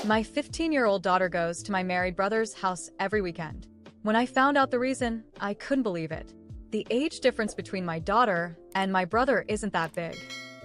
My 15-year-old daughter goes to my married brother's house every weekend. When I found out the reason, I couldn't believe it. The age difference between my daughter and my brother isn't that big.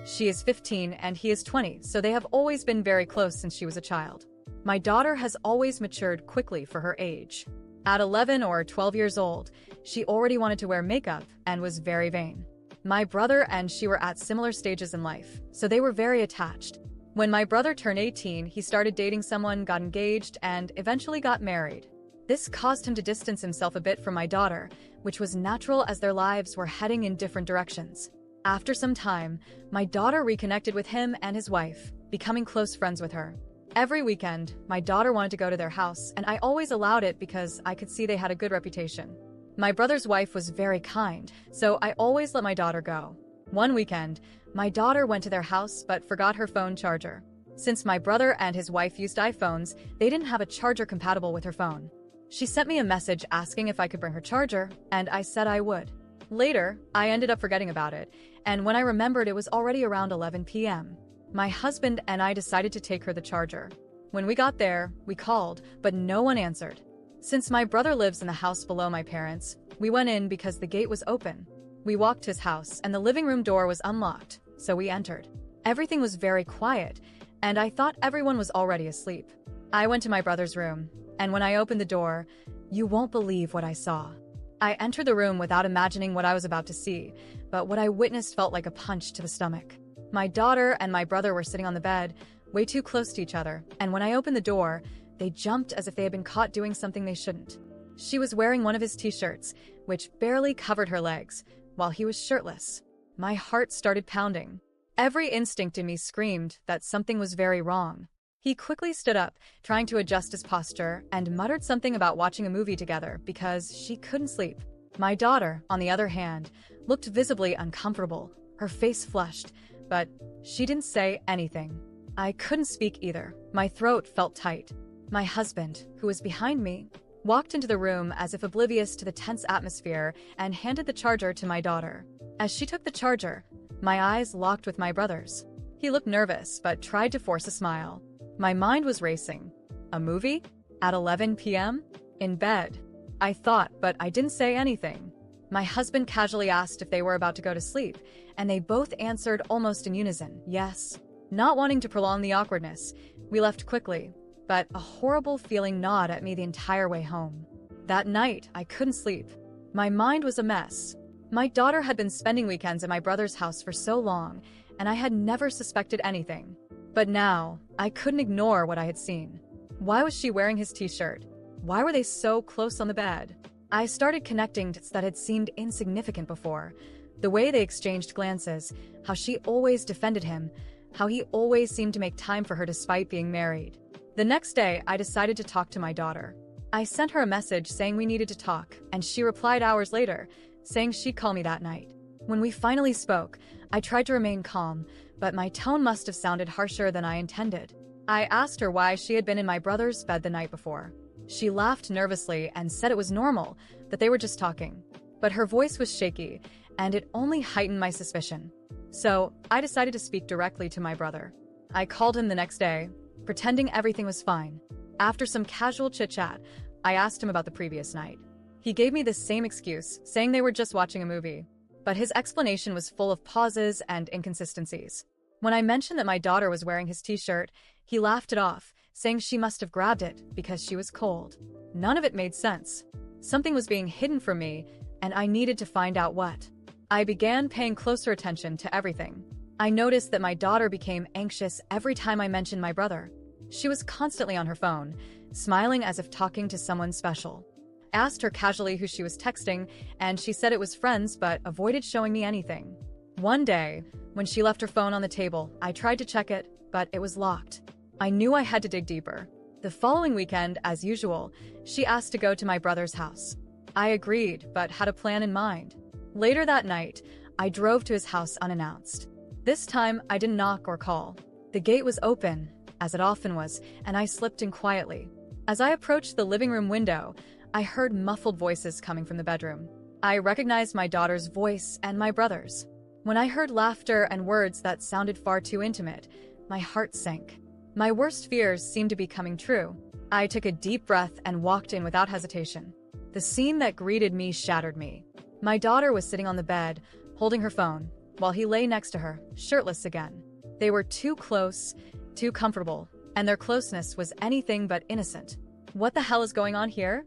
She is 15 and he is 20, so they have always been very close since she was a child. My daughter has always matured quickly for her age. At 11 or 12 years old, she already wanted to wear makeup and was very vain. My brother and she were at similar stages in life, so they were very attached. When my brother turned 18, he started dating someone, got engaged, and eventually got married. This caused him to distance himself a bit from my daughter, which was natural as their lives were heading in different directions. After some time, my daughter reconnected with him and his wife, becoming close friends with her. Every weekend, my daughter wanted to go to their house, and I always allowed it because I could see they had a good reputation. My brother's wife was very kind, so I always let my daughter go. One weekend, my daughter went to their house but forgot her phone charger. Since my brother and his wife used iPhones, they didn't have a charger compatible with her phone. She sent me a message asking if I could bring her charger, and I said I would. Later, I ended up forgetting about it, and when I remembered, it was already around 11 p.m. My husband and I decided to take her the charger. When we got there, we called, but no one answered. Since my brother lives in the house below my parents, we went in because the gate was open. We walked to his house, and the living room door was unlocked, so we entered. Everything was very quiet, and I thought everyone was already asleep. I went to my brother's room, and when I opened the door, you won't believe what I saw. I entered the room without imagining what I was about to see, but what I witnessed felt like a punch to the stomach. My daughter and my brother were sitting on the bed, way too close to each other, and when I opened the door, they jumped as if they had been caught doing something they shouldn't. She was wearing one of his t-shirts, which barely covered her legs, while he was shirtless. My heart started pounding. Every instinct in me screamed that something was very wrong. He quickly stood up, trying to adjust his posture, and muttered something about watching a movie together because she couldn't sleep. My daughter, on the other hand, looked visibly uncomfortable, her face flushed, but she didn't say anything. I couldn't speak either. My throat felt tight. My husband, who was behind me, walked into the room as if oblivious to the tense atmosphere and handed the charger to my daughter. As she took the charger, my eyes locked with my brother's. He looked nervous but tried to force a smile. My mind was racing. A movie? At 11 p.m.? In bed? I thought, but I didn't say anything. My husband casually asked if they were about to go to sleep, and they both answered almost in unison, yes. Not wanting to prolong the awkwardness, we left quickly, but a horrible feeling gnawed at me the entire way home. That night, I couldn't sleep. My mind was a mess. My daughter had been spending weekends at my brother's house for so long, and I had never suspected anything. But now, I couldn't ignore what I had seen. Why was she wearing his t-shirt? Why were they so close on the bed? I started connecting dots that had seemed insignificant before. The way they exchanged glances, how she always defended him, how he always seemed to make time for her despite being married. The next day, I decided to talk to my daughter. I sent her a message saying we needed to talk, and she replied hours later, saying she'd call me that night. When we finally spoke, I tried to remain calm, but my tone must have sounded harsher than I intended. I asked her why she had been in my brother's bed the night before. She laughed nervously and said it was normal, that they were just talking. But her voice was shaky, and it only heightened my suspicion. So, I decided to speak directly to my brother. I called him the next day, pretending everything was fine. After some casual chit-chat, I asked him about the previous night. He gave me the same excuse, saying they were just watching a movie. But his explanation was full of pauses and inconsistencies. When I mentioned that my daughter was wearing his t-shirt, he laughed it off, saying she must have grabbed it because she was cold. None of it made sense. Something was being hidden from me, and I needed to find out what. I began paying closer attention to everything. I noticed that my daughter became anxious every time I mentioned my brother. She was constantly on her phone, smiling as if talking to someone special. I asked her casually who she was texting, and she said it was friends but avoided showing me anything. One day, when she left her phone on the table, I tried to check it, but it was locked. I knew I had to dig deeper. The following weekend, as usual, she asked to go to my brother's house. I agreed, but had a plan in mind. Later that night, I drove to his house unannounced. This time, I didn't knock or call. The gate was open, as it often was, and I slipped in quietly. As I approached the living room window, I heard muffled voices coming from the bedroom. I recognized my daughter's voice and my brother's. When I heard laughter and words that sounded far too intimate, my heart sank. My worst fears seemed to be coming true. I took a deep breath and walked in without hesitation. The scene that greeted me shattered me. My daughter was sitting on the bed, holding her phone, while he lay next to her, shirtless again. They were too close, too comfortable, and their closeness was anything but innocent. "What the hell is going on here?"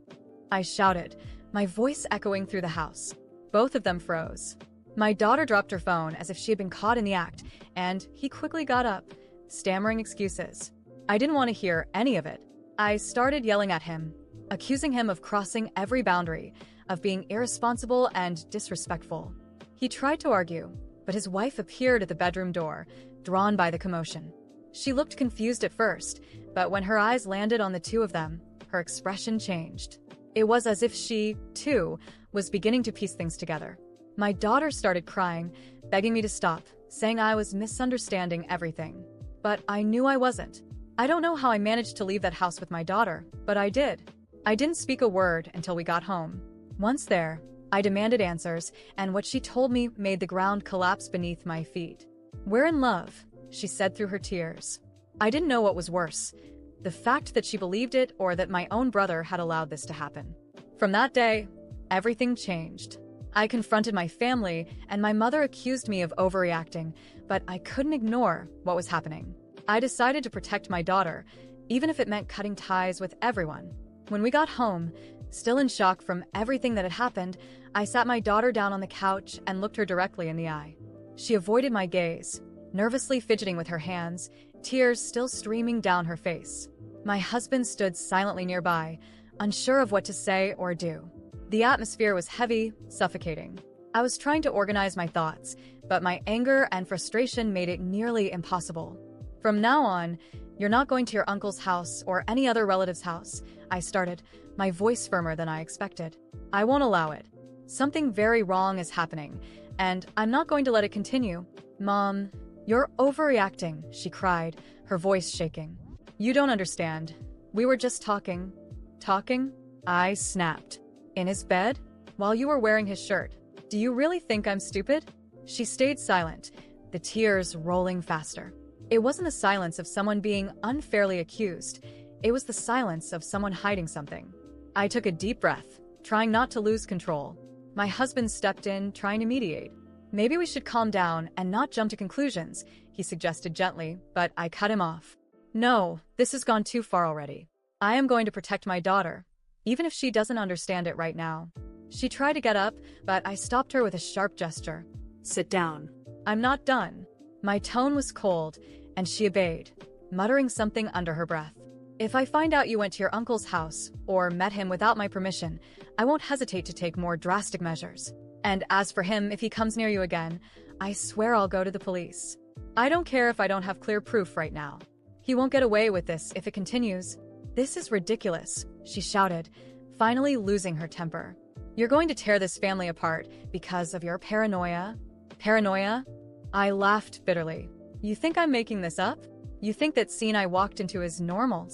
I shouted, my voice echoing through the house. Both of them froze. My daughter dropped her phone as if she had been caught in the act, and he quickly got up, stammering excuses. I didn't want to hear any of it. I started yelling at him, accusing him of crossing every boundary, of being irresponsible and disrespectful. He tried to argue, but his wife appeared at the bedroom door, drawn by the commotion. She looked confused at first, but when her eyes landed on the two of them, her expression changed. It was as if she, too, was beginning to piece things together. My daughter started crying, begging me to stop, saying I was misunderstanding everything. But I knew I wasn't. I don't know how I managed to leave that house with my daughter, but I did. I didn't speak a word until we got home. Once there, I demanded answers, and what she told me made the ground collapse beneath my feet. "We're in love," she said through her tears. I didn't know what was worse, the fact that she believed it or that my own brother had allowed this to happen. From that day, everything changed. I confronted my family, and my mother accused me of overreacting, but I couldn't ignore what was happening. I decided to protect my daughter, even if it meant cutting ties with everyone. When we got home, still in shock from everything that had happened, I sat my daughter down on the couch and looked her directly in the eye. She avoided my gaze, nervously fidgeting with her hands, tears still streaming down her face. My husband stood silently nearby, unsure of what to say or do. The atmosphere was heavy, suffocating. I was trying to organize my thoughts, but my anger and frustration made it nearly impossible. "From now on, you're not going to your uncle's house or any other relative's house," I started, my voice firmer than I expected. "I won't allow it. Something very wrong is happening, and I'm not going to let it continue." "Mom, you're overreacting," she cried, her voice shaking. "You don't understand. We were just talking." "Talking?" I snapped. "In his bed? While you were wearing his shirt? Do you really think I'm stupid?" She stayed silent, the tears rolling faster. It wasn't the silence of someone being unfairly accused. It was the silence of someone hiding something. I took a deep breath, trying not to lose control. My husband stepped in, trying to mediate. "Maybe we should calm down and not jump to conclusions," he suggested gently, but I cut him off. "No, this has gone too far already. I am going to protect my daughter, even if she doesn't understand it right now." She tried to get up, but I stopped her with a sharp gesture. "Sit down." "I'm not done." My tone was cold, and she obeyed, muttering something under her breath. "If I find out you went to your uncle's house or met him without my permission, I won't hesitate to take more drastic measures. And as for him, if he comes near you again, I swear I'll go to the police. I don't care if I don't have clear proof right now. He won't get away with this if it continues." "This is ridiculous," she shouted, finally losing her temper. "You're going to tear this family apart because of your paranoia?" "Paranoia?" I laughed bitterly. "You think I'm making this up? You think that scene I walked into is normal?"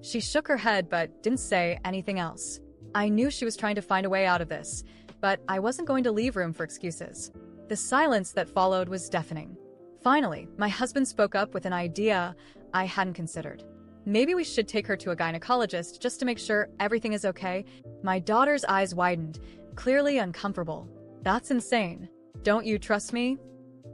She shook her head but didn't say anything else. I knew she was trying to find a way out of this, but I wasn't going to leave room for excuses. The silence that followed was deafening. Finally, my husband spoke up with an idea I hadn't considered. "Maybe we should take her to a gynecologist just to make sure everything is okay." My daughter's eyes widened, clearly uncomfortable. "That's insane. Don't you trust me?"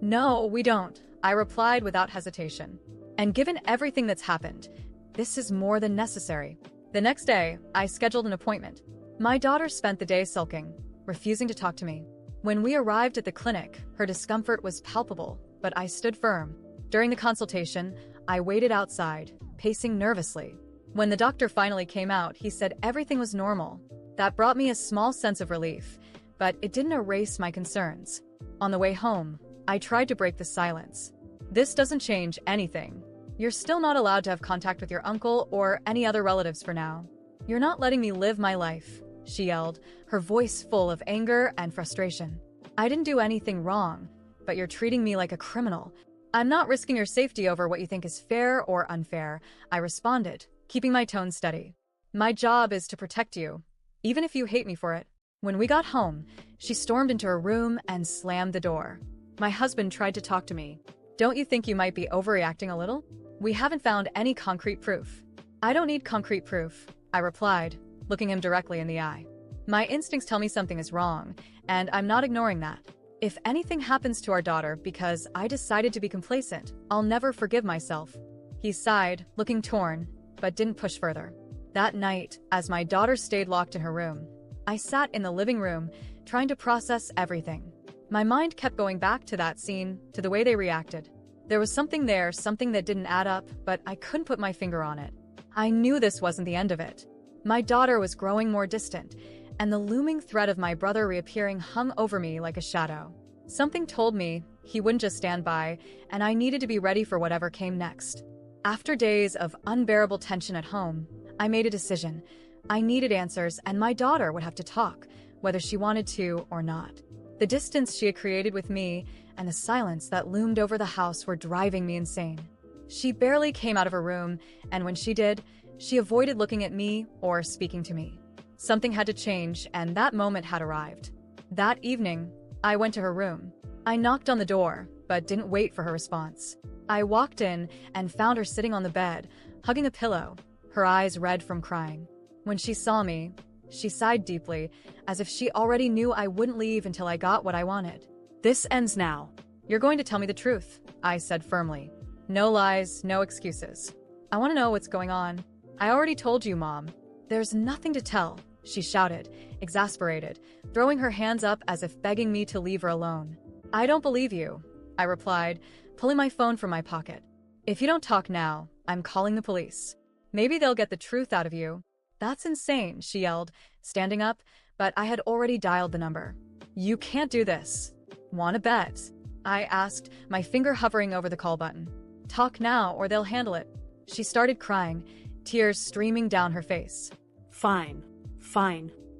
"No, we don't," I replied without hesitation. "And given everything that's happened, this is more than necessary." The next day, I scheduled an appointment. My daughter spent the day sulking, refusing to talk to me. When we arrived at the clinic, her discomfort was palpable, but I stood firm. During the consultation, I waited outside, pacing nervously. When the doctor finally came out, he said everything was normal. That brought me a small sense of relief, but it didn't erase my concerns. On the way home, I tried to break the silence. "This doesn't change anything. You're still not allowed to have contact with your uncle or any other relatives for now. You're not letting me live my life," she yelled, her voice full of anger and frustration. "I didn't do anything wrong, but you're treating me like a criminal." "I'm not risking your safety over what you think is fair or unfair," I responded, keeping my tone steady. "My job is to protect you, even if you hate me for it." When we got home, she stormed into her room and slammed the door. My husband tried to talk to me. "Don't you think you might be overreacting a little?" We haven't found any concrete proof. I don't need concrete proof, I replied, looking him directly in the eye. My instincts tell me something is wrong, and I'm not ignoring that. If anything happens to our daughter because I decided to be complacent, I'll never forgive myself. He sighed, looking torn, but didn't push further. That night, as my daughter stayed locked in her room, I sat in the living room, trying to process everything. My mind kept going back to that scene, to the way they reacted. There was something there, something that didn't add up, but I couldn't put my finger on it. I knew this wasn't the end of it. My daughter was growing more distant, and the looming threat of my brother reappearing hung over me like a shadow. Something told me he wouldn't just stand by, and I needed to be ready for whatever came next. After days of unbearable tension at home, I made a decision. I needed answers, and my daughter would have to talk, whether she wanted to or not. The distance she had created with me and the silence that loomed over the house were driving me insane. She barely came out of her room, and when she did, she avoided looking at me or speaking to me. Something had to change, and that moment had arrived. That evening, I went to her room. I knocked on the door, but didn't wait for her response. I walked in and found her sitting on the bed, hugging a pillow, her eyes red from crying. When she saw me, she sighed deeply, as if she already knew I wouldn't leave until I got what I wanted. "This ends now. You're going to tell me the truth," I said firmly. "No lies, no excuses. I want to know what's going on." "I already told you, Mom." "There's nothing to tell," she shouted, exasperated, throwing her hands up as if begging me to leave her alone. "I don't believe you," I replied, pulling my phone from my pocket. "If you don't talk now, I'm calling the police. Maybe they'll get the truth out of you." "That's insane," she yelled, standing up, but I had already dialed the number. "You can't do this." "Want to bet?" I asked, my finger hovering over the call button. "Talk now or they'll handle it." She started crying, tears streaming down her face. Fine.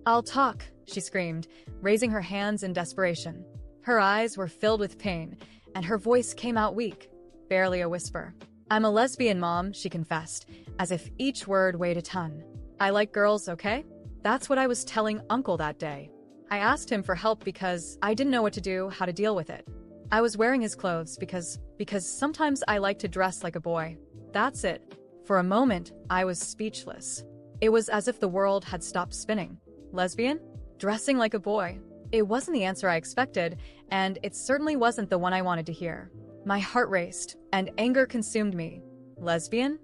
"I'll talk," she screamed, raising her hands in desperation. Her eyes were filled with pain, and her voice came out weak, barely a whisper. "I'm a lesbian, Mom," she confessed, as if each word weighed a ton. "I like girls, okay?" That's what I was telling Uncle that day. I asked him for help because I didn't know what to do, how to deal with it. I was wearing his clothes because sometimes I like to dress like a boy. That's it. For a moment, I was speechless. It was as if the world had stopped spinning. Lesbian? Dressing like a boy? It wasn't the answer I expected, and it certainly wasn't the one I wanted to hear. My heart raced, and anger consumed me. "Lesbian?"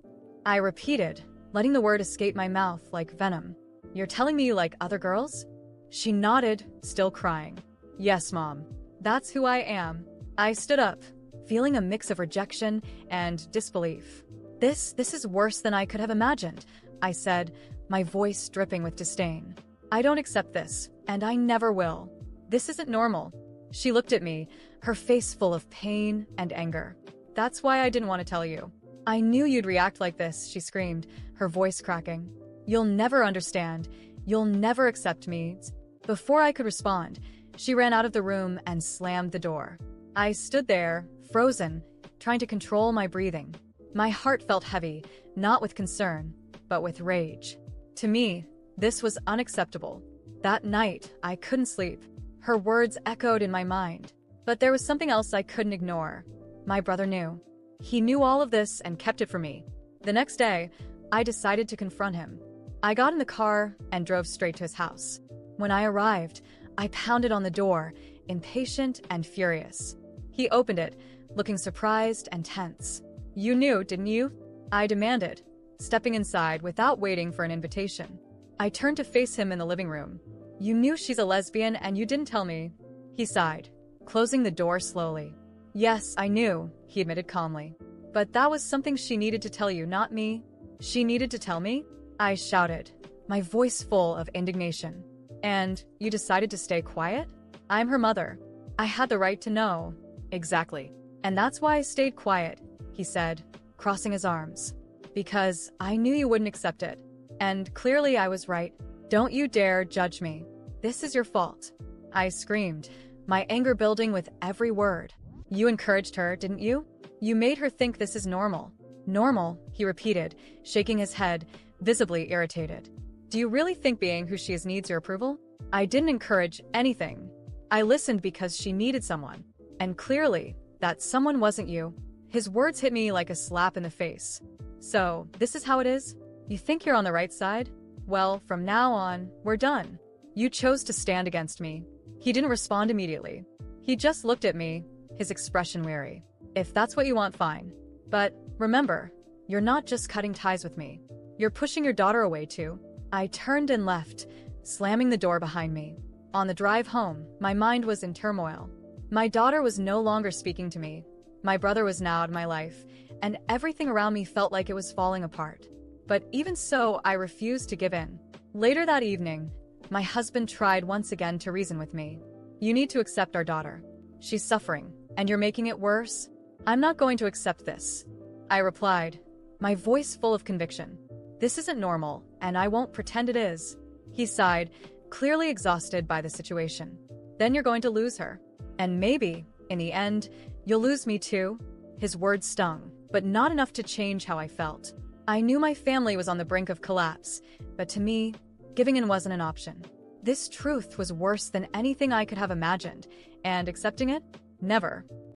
I repeated, letting the word escape my mouth like venom. "You're telling me you like other girls?" She nodded, still crying. "Yes, Mom. That's who I am." I stood up, feeling a mix of rejection and disbelief. This is worse than I could have imagined," I said, my voice dripping with disdain. "I don't accept this, and I never will. This isn't normal." She looked at me, her face full of pain and anger. "That's why I didn't want to tell you. I knew you'd react like this," she screamed, her voice cracking. "You'll never understand. You'll never accept me." Before I could respond, she ran out of the room and slammed the door. I stood there, frozen, trying to control my breathing. My heart felt heavy, not with concern, but with rage. To me, this was unacceptable. That night, I couldn't sleep. Her words echoed in my mind. But there was something else I couldn't ignore. My brother knew. He knew all of this and kept it from me. The next day, I decided to confront him. I got in the car and drove straight to his house. When I arrived, I pounded on the door, impatient and furious. He opened it, looking surprised and tense. "You knew, didn't you?" I demanded, stepping inside without waiting for an invitation. I turned to face him in the living room. "You knew she's a lesbian and you didn't tell me." He sighed, closing the door slowly. "Yes, I knew," he admitted calmly. "But that was something she needed to tell you, not me." "She needed to tell me?" I shouted, my voice full of indignation. "And you decided to stay quiet?" "I'm her mother. I had the right to know." "Exactly. And that's why I stayed quiet," he said, crossing his arms. "Because I knew you wouldn't accept it. And clearly I was right. Don't you dare judge me. This is your fault." I screamed, my anger building with every word. "You encouraged her, didn't you? You made her think this is normal." "Normal," he repeated, shaking his head, visibly irritated. "Do you really think being who she is needs your approval?" "I didn't encourage anything. I listened because she needed someone. And clearly, that someone wasn't you." His words hit me like a slap in the face. So, this is how it is? You think you're on the right side? Well, from now on, we're done. You chose to stand against me. He didn't respond immediately. He just looked at me, his expression weary. If that's what you want, fine. But remember, you're not just cutting ties with me. You're pushing your daughter away too. I turned and left, slamming the door behind me. On the drive home, my mind was in turmoil. My daughter was no longer speaking to me. My brother was now out of my life, and everything around me felt like it was falling apart. But even so, I refused to give in. Later that evening, my husband tried once again to reason with me. You need to accept our daughter. She's suffering, and you're making it worse. I'm not going to accept this, I replied, my voice full of conviction. This isn't normal, and I won't pretend it is. He sighed, clearly exhausted by the situation. Then you're going to lose her. And maybe, in the end, you'll lose me too. His words stung, but not enough to change how I felt. I knew my family was on the brink of collapse, but to me, giving in wasn't an option. This truth was worse than anything I could have imagined, and accepting it? Never.